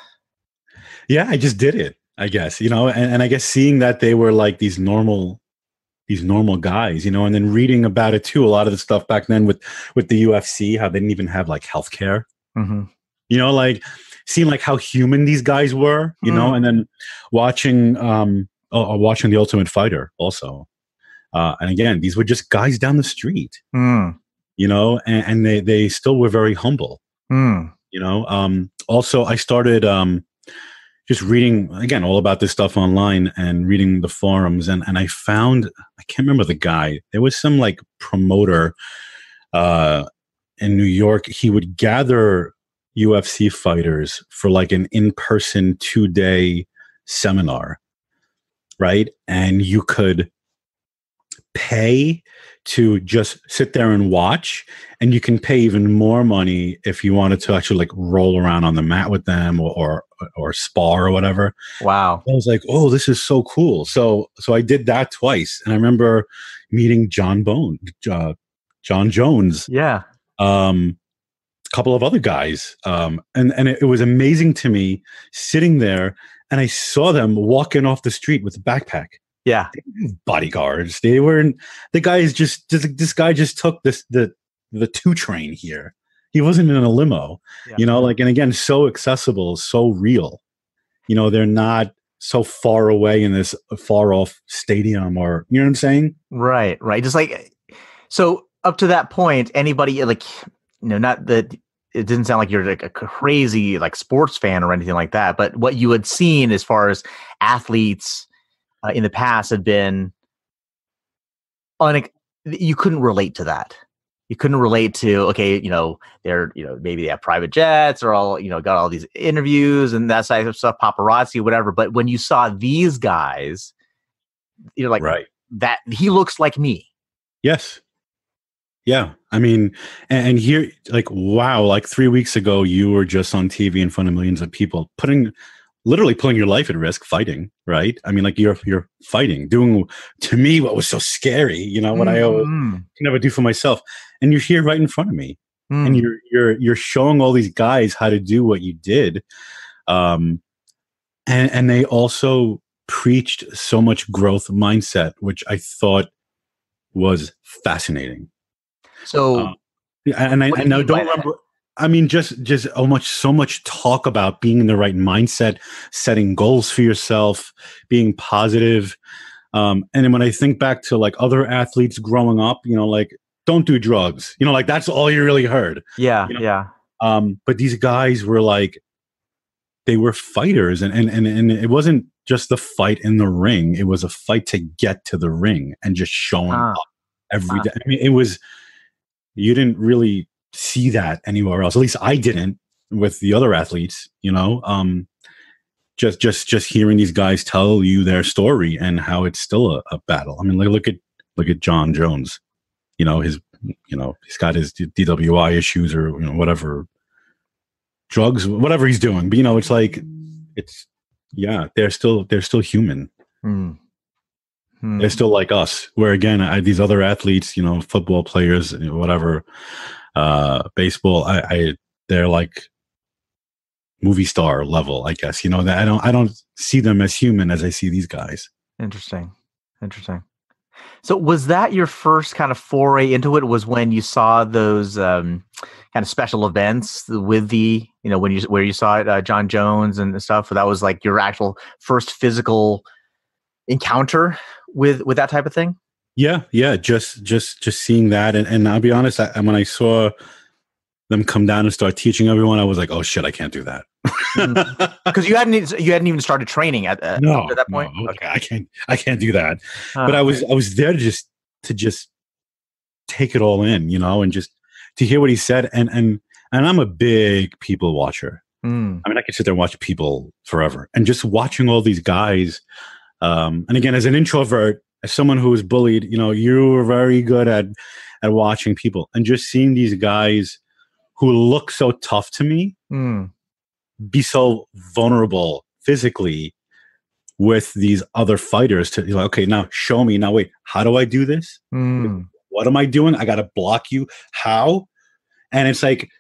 Yeah, I just did it, I guess, and I guess seeing that they were like these normal these normal guys, you know, and then reading about it too. A lot of the stuff back then with the UFC, how they didn't even have like healthcare, you know, like seeing like how human these guys were, you know, and then watching watching The Ultimate Fighter also. And again, these were just guys down the street, you know, and they still were very humble, you know. Also, I started just reading, again, all about this stuff online and reading the forums. And I found, I can't remember the guy. There was some like promoter in New York. He would gather UFC fighters for like an in-person 2-day seminar, right? And you could pay to just sit there and watch, and you can pay even more money if you wanted to actually like roll around on the mat with them or spar or whatever. Wow. I was like, oh, this is so cool. So I did that twice. And I remember meeting John Jones. Yeah. A couple of other guys. And it was amazing to me sitting there, and I saw them walking off the street with a backpack. Yeah. Bodyguards. They weren't, the guys this guy just took the 2 train here. He wasn't in a limo, you know, like, and again, so accessible, so real, you know, they're not so far away in this far off stadium, or, you know what I'm saying? Right. Just like, so up to that point, anybody like, you know, not that it didn't sound like you're like a crazy like sports fan or anything like that, but what you had seen as far as athletes in the past had been you couldn't relate to that. You couldn't relate to, okay, you know, they're, you know, maybe they have private jets or all, you know, got all these interviews and that type of stuff, paparazzi, whatever. But when you saw these guys, you're like, right, that he looks like me. Yes. Yeah. I mean, and here, like, wow, like 3 weeks ago, you were just on TV in front of millions of people, literally putting your life at risk, fighting, right? I mean, like you're fighting, doing to me what was so scary, you know, what I always can never do for myself. And you're here right in front of me, and you're showing all these guys how to do what you did, and they also preached so much growth mindset, which I thought was fascinating. So, and I don't remember. I mean, just so much talk about being in the right mindset, setting goals for yourself, being positive. And then when I think back to like other athletes growing up, you know, like, don't do drugs, you know, like that's all you really heard. Yeah. You know? Yeah. But these guys were like, they were fighters, and it wasn't just the fight in the ring. It was a fight to get to the ring and just showing up every day. I mean, you didn't really see that anywhere else. At least I didn't with the other athletes, you know. Just hearing these guys tell you their story and how it's still a battle. I mean, look at John Jones. You know, he's got his DWI issues, or, you know, whatever, drugs, whatever he's doing. But, you know, it's like, they're still human. They're still like us. Where again, these other athletes, you know, football players, whatever, baseball, they're like movie star level, I guess. You know, that I don't see them as human as I see these guys. Interesting. So was that your first kind of foray into it? Was when you saw those kind of special events with the, you know, where you saw it, John Jones and stuff? That was like your actual first physical encounter with that type of thing? Yeah. Just seeing that, and I'll be honest, when I saw them come down and start teaching everyone, I was like, oh shit, I can't do that. Because you hadn't even started training at that point. No, okay. I can't do that. But I was there to just take it all in, you know, and just to hear what he said. And I'm a big people watcher. I mean, I could sit there and watch people forever, and just watching all these guys. And again, as an introvert, as someone who was bullied, you know, you were very good at watching people, and just seeing these guys who look so tough to me be so vulnerable physically with these other fighters to, like, okay, now show me. Now wait, how do I do this? What am I doing? I got to block you. How? And it's like,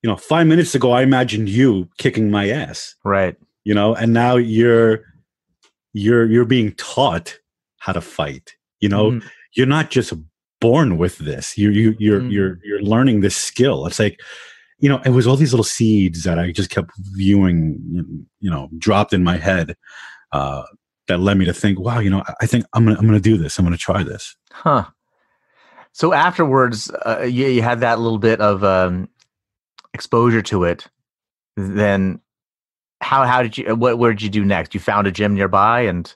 you know, 5 minutes ago, I imagined you kicking my ass. Right. You know, and now you're being taught how to fight, You know, you're not just born with this. You're learning this skill. It's like, you know, it was all these little seeds that I just kept viewing, you know, dropped in my head, that led me to think, wow, you know, I think I'm gonna do this. I'm gonna try this. Huh. So afterwards, you had that little bit of exposure to it. Then how did you? What did you do next? You found a gym nearby, and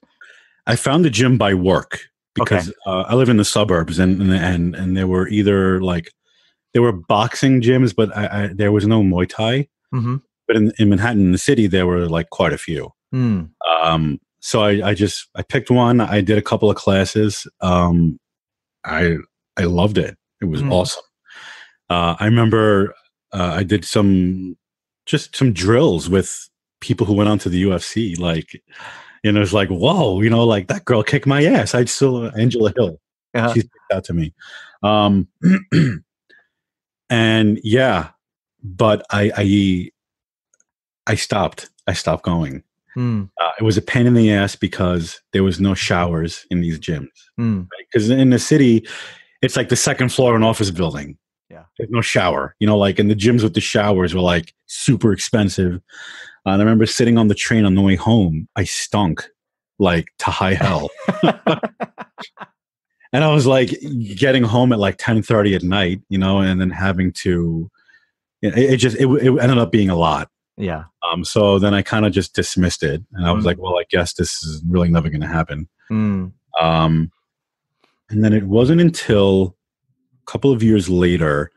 I found the gym by work because I live in the suburbs, and there were either like there were boxing gyms, but there was no Muay Thai. Mm-hmm. But in Manhattan, in the city, there were like quite a few. Mm. So I picked one. I did a couple of classes. I loved it. It was awesome. I remember I did some drills with people who went on to the UFC. Like, you know, it's like, whoa, you know, like that girl kicked my ass. I still Angela Hill. Uh-huh. She stick out to me. And yeah, but I stopped. I stopped going. It was a pain in the ass because there was no showers in these gyms. Because in the city, it's like the second floor of an office building. Yeah, there's no shower. You know, like, and the gyms with the showers were like super expensive. And I remember sitting on the train on the way home. I stunk like to high hell. And I was like getting home at like 10:30 at night, you know, and then having to, it ended up being a lot. Yeah. So then I kind of just dismissed it, and I was like, well, I guess this is really never going to happen. And then it wasn't until a couple of years later,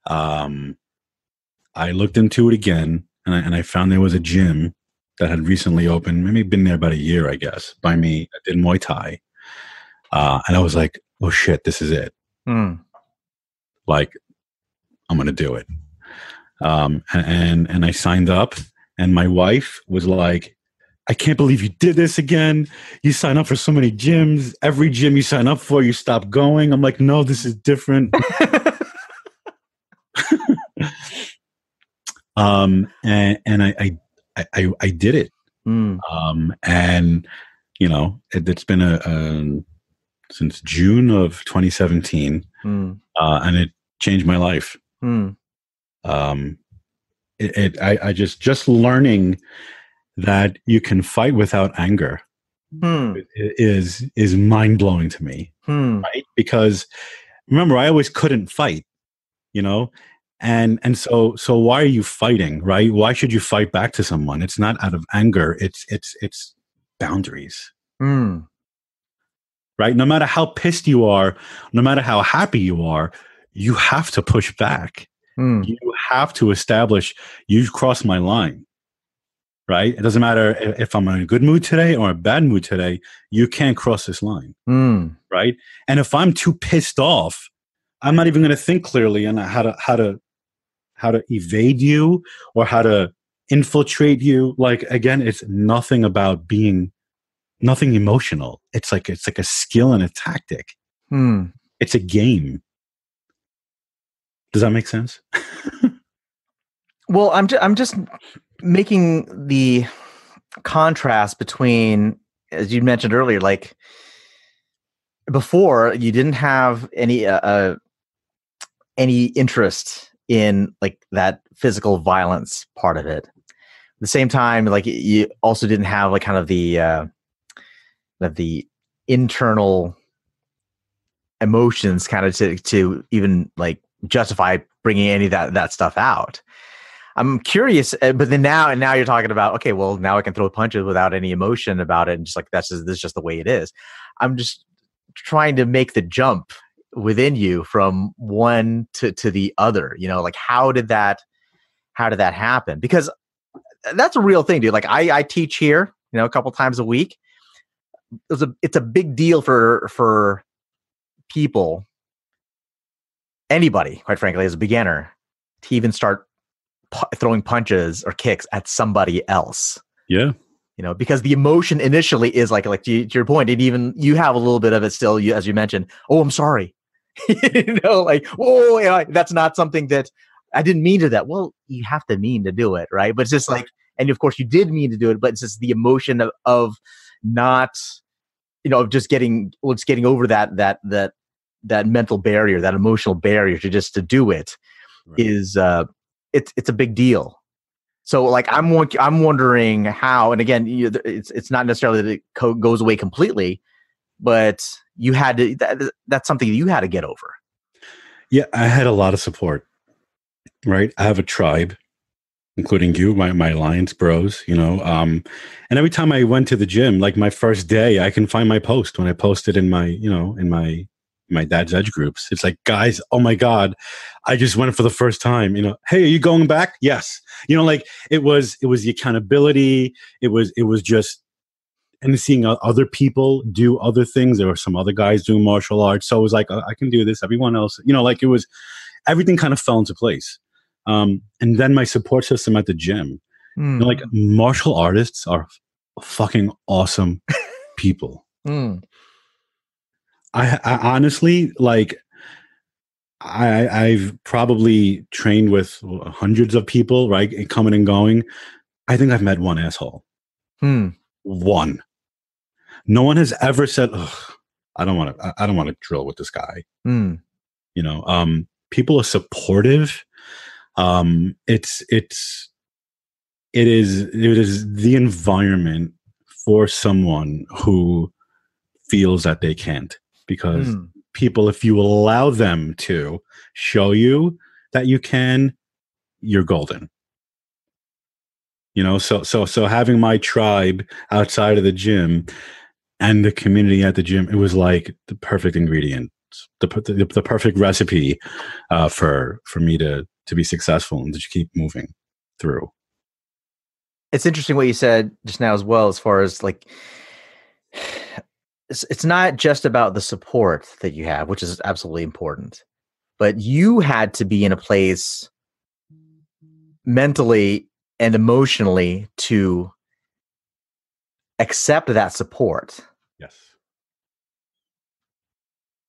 I looked into it again, and I found there was a gym that had recently opened, maybe been there about a year, I guess, by me. I did Muay Thai. And I was like, oh shit, this is it. Like, I'm going to do it. And I signed up, and my wife was like, I can't believe you did this again. You sign up for so many gyms. Every gym you sign up for, you stop going. I'm like, no, this is different. And I did it. And you know, it's been since June of 2017, and it changed my life. I just learning that you can fight without anger is mind blowing to me, right? Because remember, I always couldn't fight, you know, and so why are you fighting, right? Why should you fight back to someone? It's not out of anger. It's boundaries, right? No matter how pissed you are, no matter how happy you are, you have to push back. You have to establish, you cross my line, right? It doesn't matter if I'm in a good mood today or a bad mood today, you can't cross this line, right? And if I'm too pissed off, I'm not even going to think clearly on how to evade you or how to infiltrate you. Like, again, it's nothing about being nothing emotional. It's like a skill and a tactic. It's a game. Does that make sense? Well, I'm just making the contrast between, as you mentioned earlier, like before you didn't have any interest in like that physical violence part of it. At the same time, like you also didn't have like kind of the internal emotions kind of to even like justify bringing any of that stuff out. I'm curious, but then now you're talking about, okay, well, now I can throw punches without any emotion about it, and just like this is just the way it is. I'm just trying to make the jump within you from one to the other. You know, like how did that happen? Because that's a real thing, dude. Like I teach here, you know, a couple times a week. It's a big deal for people, anybody, quite frankly, as a beginner, to even start throwing punches or kicks at somebody else. Yeah. You know, because the emotion initially is like to your point, and even you have a little bit of it still, as you mentioned, oh, I'm sorry. You know, like, oh, yeah, that's not something that I didn't mean to that. Well, you have to mean to do it, right? But it's just like, and of course you did mean to do it, but it's just the emotion of not just getting over that mental barrier, that emotional barrier to do it right. is it's a big deal. So like I'm wondering how, and again, it's not necessarily that it goes away completely, but you had to, that's something you had to get over. Yeah, I had a lot of support, right? I have a tribe, including you, my Alliance bros, and every time I went to the gym, like my first day, I can find my post when I posted in my Dad's Edge groups. It's like, guys, oh my God, I just went for the first time, hey, are you going back? Yes. Like it was the accountability. It was just, and seeing other people do other things. There were some other guys doing martial arts. So it was like, I can do this. Everyone else, like it was, everything kind of fell into place. And then my support system at the gym, like martial artists are fucking awesome people. I honestly, like, I've probably trained with hundreds of people, right? Coming and going. I think I've met one asshole. One. No one has ever said, I don't want to drill with this guy. People are supportive. It is the environment for someone who feels that they can't, because people, if you allow them to show you that you can, you're golden. So having my tribe outside of the gym and the community at the gym, it was like the perfect ingredient, the perfect recipe for me to be successful and to keep moving through. It's interesting what you said just now as well, as far as like, it's not just about the support that you have, which is absolutely important, but you had to be in a place mentally and emotionally to accept that support. Yes.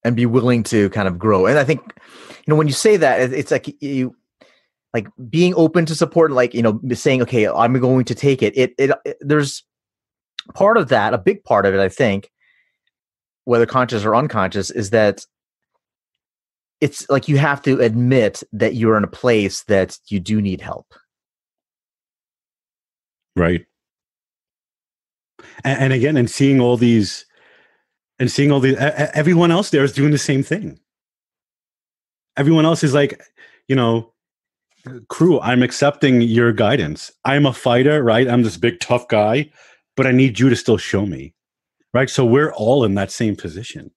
And be willing to kind of grow. And I think, when you say that, it's like you, like being open to support, like, saying, okay, I'm going to take it. There's part of that, a big part of it, I think, whether conscious or unconscious, is that it's like you have to admit that you're in a place that you do need help. Right. And again, and seeing all these, everyone else there is doing the same thing. Everyone else is like, crew, I'm accepting your guidance. I'm a fighter, right? I'm this big tough guy, but I need you to still show me. Right. So we're all in that same position.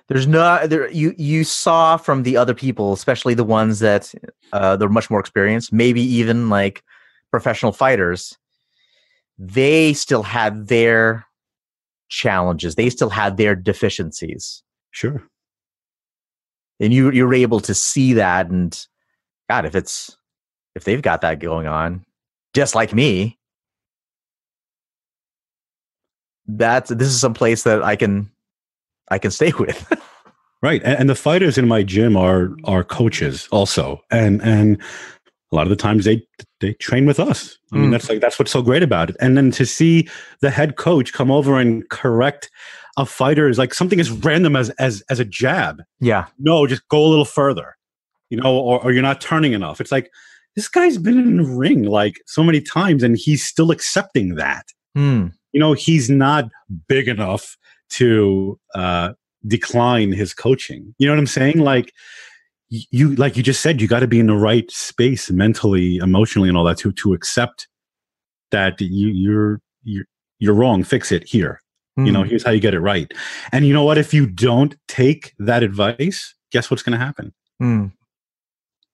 There's you saw from the other people, especially the ones that they're much more experienced, maybe even like professional fighters, they still had their challenges. They still had their deficiencies. Sure. And you're able to see that, and God, if they've got that going on, just like me, this is some place that I can stay with. Right. And the fighters in my gym are coaches also. And a lot of the times they train with us. I mean, that's what's so great about it. And then to see the head coach come over and correct a fighter is like something as random as a jab. Yeah. No, just go a little further, or you're not turning enough. It's like, this guy's been in the ring like so many times and he's still accepting that. He's not big enough to decline his coaching. You know what I'm saying? Like you just said, you got to be in the right space mentally, emotionally, and all that to accept that you're wrong. Fix it here. Here's how you get it right. And you know what? If you don't take that advice, guess what's going to happen?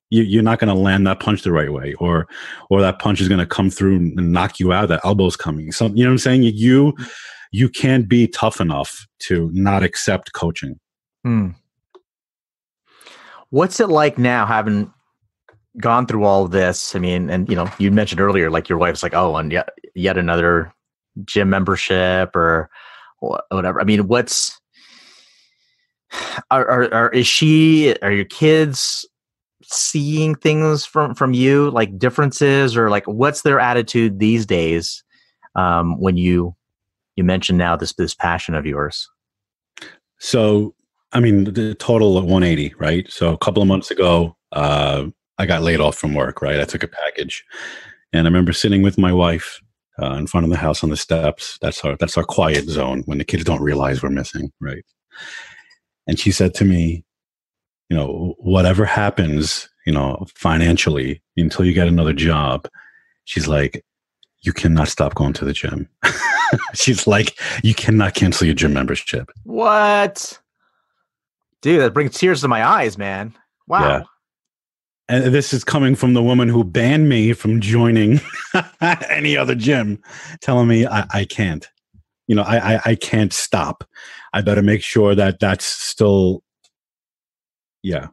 You're not going to land that punch the right way, or that punch is going to come through and knock you out. That elbow's coming. So you know what I'm saying? You can't be tough enough to not accept coaching. What's it like now, having gone through all of this? I mean, and you mentioned earlier, like your wife's like, oh, and yet another gym membership or whatever. I mean, are your kids seeing things from you, like differences, or like what's their attitude these days when you you mentioned now this passion of yours? So, I mean, the total of 180, right? So a couple of months ago, I got laid off from work, right? I took a package, and I remember sitting with my wife in front of the house on the steps. That's our quiet zone when the kids don't realize we're missing, right? And she said to me, whatever happens, financially until you get another job, she's like, you cannot stop going to the gym. She's like, you cannot cancel your gym membership. What? Dude, that brings tears to my eyes, man. Wow. Yeah. And this is coming from the woman who banned me from joining any other gym, telling me I can't. I can't stop. I better make sure that that's still, yeah.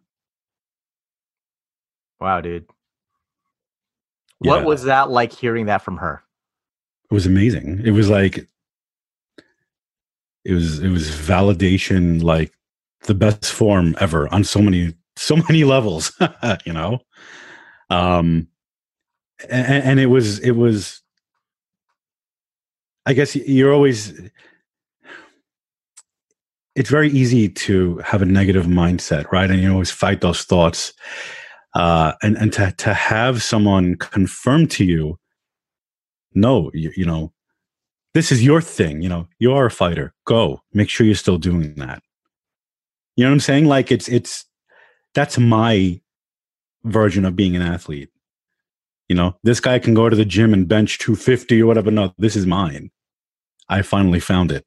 Wow, dude. What was that like hearing that from her? It was amazing. It was like, it was validation, like the best form ever on so many levels, and it was, I guess it's very easy to have a negative mindset, right? And you always fight those thoughts. And to have someone confirm to you, no, this is your thing. You are a fighter. Go make sure you're still doing that. You know what I'm saying? Like that's my version of being an athlete. This guy can go to the gym and bench 250 or whatever. No, this is mine. I finally found it,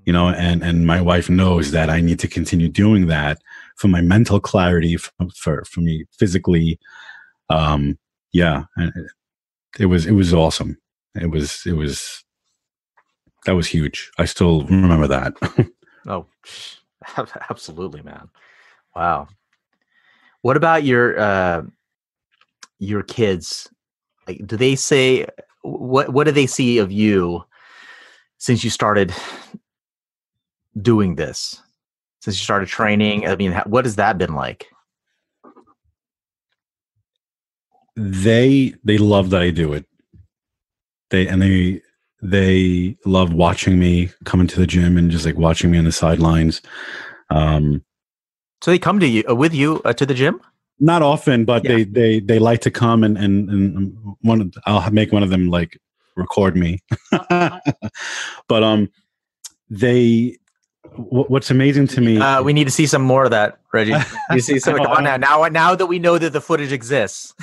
and my wife knows that I need to continue doing that for my mental clarity, for me physically. Yeah. It was awesome. That was huge. I still remember that. Oh, absolutely, man. Wow. What about your kids? Like, do they say what do they see of you since you started doing this? Since you started training? I mean, what has that been like? They love that I do it. They love watching me come into the gym and just like watching me on the sidelines. So they come to you with you to the gym? Not often, but they like to come and I'll make one of them like record me. But what's amazing to me, we need to see some more of that, Reggie. You see some now that we know that the footage exists.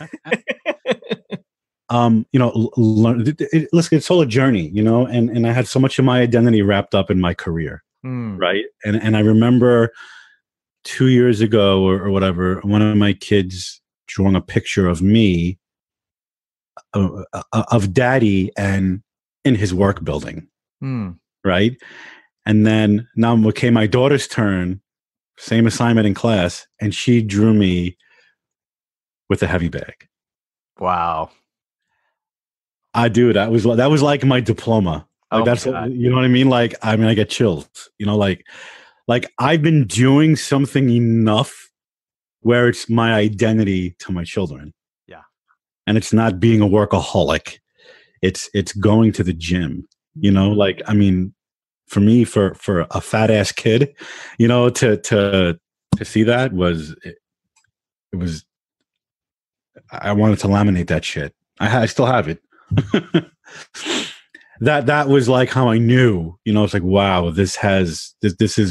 Listen, it's all a journey, and I had so much of my identity wrapped up in my career, right? And I remember 2 years ago or whatever, one of my kids drawing a picture of me, of daddy, and in his work building, right? And then now it came my daughter's turn, same assignment in class, and she drew me with a heavy bag. Wow. That was like my diploma. Like that's you know what I mean? Like, I get chills, like I've been doing something enough where it's my identity to my children. Yeah. And it's not being a workaholic. It's going to the gym, like, for me, for a fat ass kid, to see that it was, I wanted to laminate that shit. I still have it. That was like how I knew, it's like, wow, this is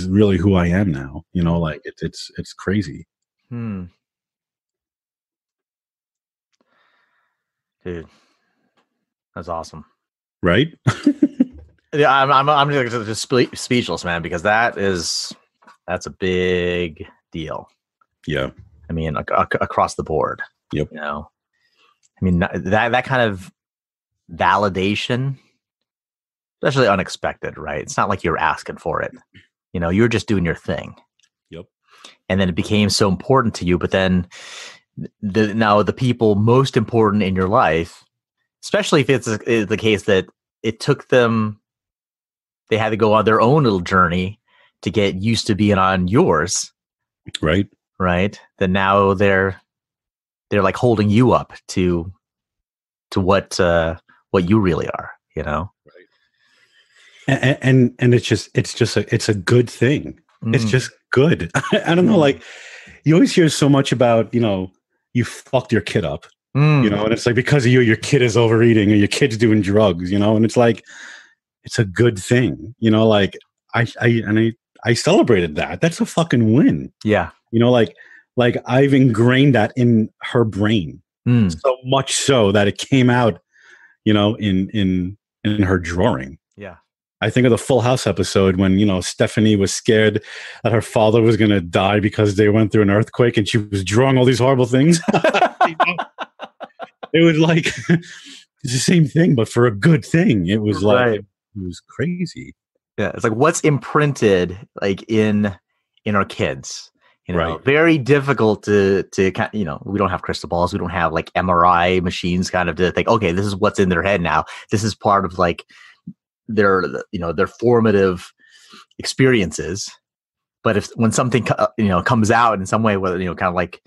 really who I am now, like it's crazy. Dude, that's awesome. Right? Yeah, I'm just speechless, man, because that's a big deal. Yeah. I mean, across the board. Yep. That kind of validation, especially unexpected, right? It's not like you're asking for it. You're just doing your thing. Yep. And then it became so important to you, but then the people most important in your life, especially if it's the case that it took them, they had to go on their own little journey to get used to being on yours. Right. Right. Then now they're like holding you up to what you really are, Right. And it's a good thing. It's just good. I don't know, like you always hear so much about, you fucked your kid up, and it's like because of you, your kid is overeating or your kid's doing drugs, and it's like it's a good thing, like I celebrated that. That's a fucking win. Yeah. Like I've ingrained that in her brain so much so that it came out, in her drawing. Yeah. I think of the Full House episode when, Stephanie was scared that her father was going to die because they went through an earthquake and she was drawing all these horrible things. It was like, it's the same thing, but for a good thing. It was like, it was crazy. Yeah. It's like what's imprinted like in our kids, very difficult to we don't have crystal balls. We don't have like MRI machines kind of to think, okay, this is what's in their head now. This is part of like their formative experiences. But when something comes out in some way, whether kind of like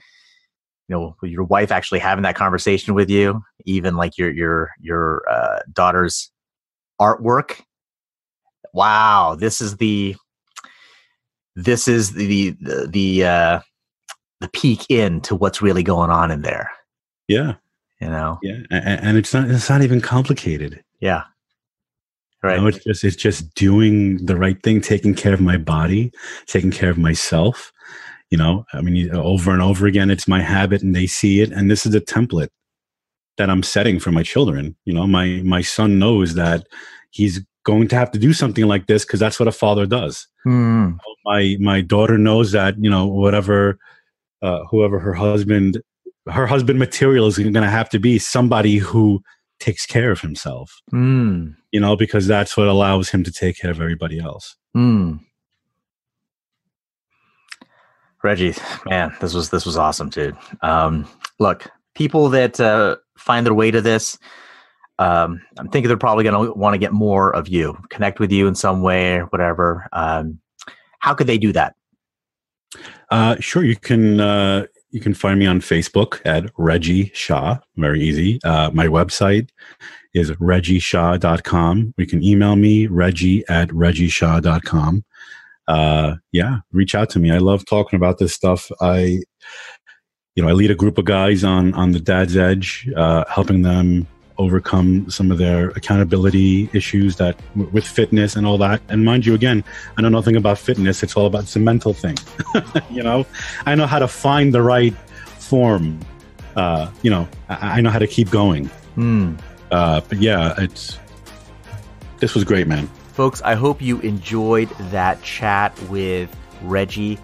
your wife actually having that conversation with you, even like your daughter's artwork, wow, this is the peek into what's really going on in there. Yeah. Yeah. And it's not even complicated. Yeah. Right. It's just doing the right thing, taking care of my body, taking care of myself. Over and over again, it's my habit and they see it. And this is a template that I'm setting for my children. My son knows that he's going to have to do something like this because that's what a father does. My daughter knows that, whatever, whoever her husband material is going to have to be somebody who takes care of himself, because that's what allows him to take care of everybody else. Reggie, man, this was awesome, dude. Look, people that find their way to this, I'm thinking they're probably going to want to get more of you, connect with you in some way or whatever. How could they do that? Sure. You can find me on Facebook at Reggie Shah. Very easy. My website is reggieshah.com. You can email me, reggie@reggieshah.com. Reach out to me. I love talking about this stuff. I lead a group of guys on the Dad's Edge, helping them overcome some of their accountability issues that with fitness and all that. And mind you, again, I know nothing about fitness. It's all about, it's a mental thing. I know how to find the right form. I know how to keep going. But yeah, this was great, man. Folks, I hope you enjoyed that chat with Reggie.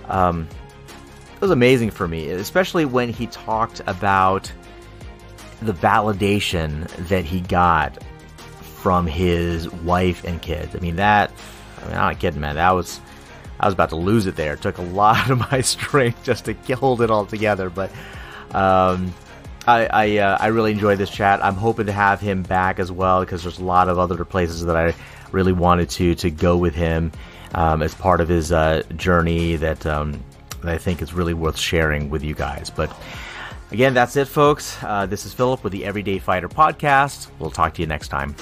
It was amazing for me, especially when he talked about the validation that he got from his wife and kids. I'm not kidding, man. I was about to lose it there. It took a lot of my strength just to hold it all together. But I really enjoyed this chat. I'm hoping to have him back as well, because there's a lot of other places that I really wanted to go with him as part of his journey that I think is really worth sharing with you guys. But again, that's it, folks. This is Philip with the Everyday Fighter podcast. We'll talk to you next time.